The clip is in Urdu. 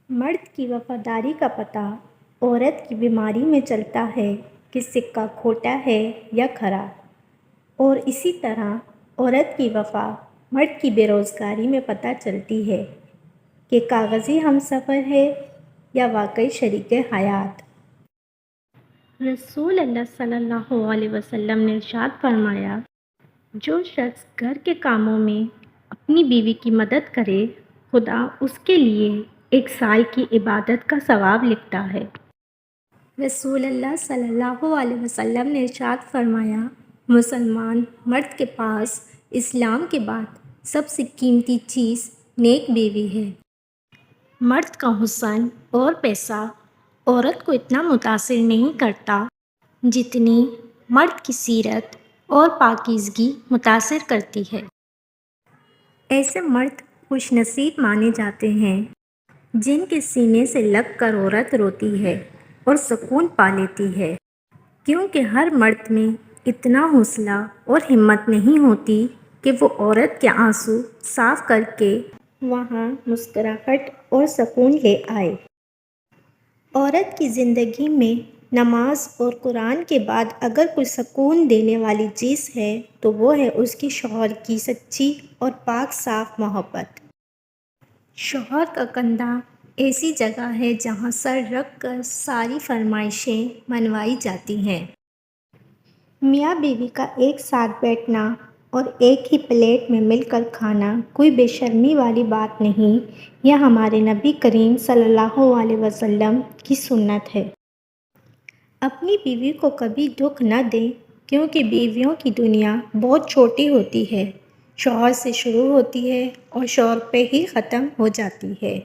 مرد کی وفاداری کا پتہ عورت کی بیماری میں چلتا ہے کہ سکہ کھوٹا ہے یا کھرا، اور اسی طرح عورت کی وفا مرد کی بے روزگاری میں پتہ چلتی ہے کہ کاغذی ہمسفر ہے یا واقعی شریک حیات۔ رسول اللہ صلی اللہ علیہ وسلم نے ارشاد فرمایا، جو شخص گھر کے کاموں میں اپنی بیوی کی مدد کرے، خدا اس کے لیے 1 سال کی عبادت کا ثواب لکھتا ہے۔ رسول اللہ صلی اللہ علیہ وسلم نے ارشاد فرمایا، مسلمان مرد کے پاس اسلام کے بعد سب سے قیمتی چیز نیک بیوی ہے۔ مرد کا حسن اور پیسہ عورت کو اتنا متاثر نہیں کرتا جتنی مرد کی سیرت اور پاکیزگی متاثر کرتی ہے۔ ایسے مرد خوش نصیب مانے جاتے ہیں جن کے سینے سے لگ کر عورت روتی ہے اور سکون پا لیتی ہے، کیونکہ ہر مرد میں اتنا حوصلہ اور ہمت نہیں ہوتی کہ وہ عورت کے آنسو صاف کر کے وہاں مسکراہٹ اور سکون لے آئے۔ عورت کی زندگی میں نماز اور قرآن کے بعد اگر کوئی سکون دینے والی چیز ہے تو وہ ہے اس کی شوہر کی سچی اور پاک صاف محبت۔ شوہر کا کندھا ایسی جگہ ہے جہاں سر رکھ کر ساری فرمائشیں منوائی جاتی ہیں۔ میاں بیوی کا ایک ساتھ بیٹھنا اور ایک ہی پلیٹ میں مل کر کھانا کوئی بے شرمی والی بات نہیں، یہ ہمارے نبی کریم صلی اللہ علیہ وسلم کی سنت ہے۔ اپنی بیوی کو کبھی دکھ نہ دیں، کیونکہ بیویوں کی دنیا بہت چھوٹی ہوتی ہے، شوہر سے شروع ہوتی ہے اور شوہر پہ ہی ختم ہو جاتی ہے۔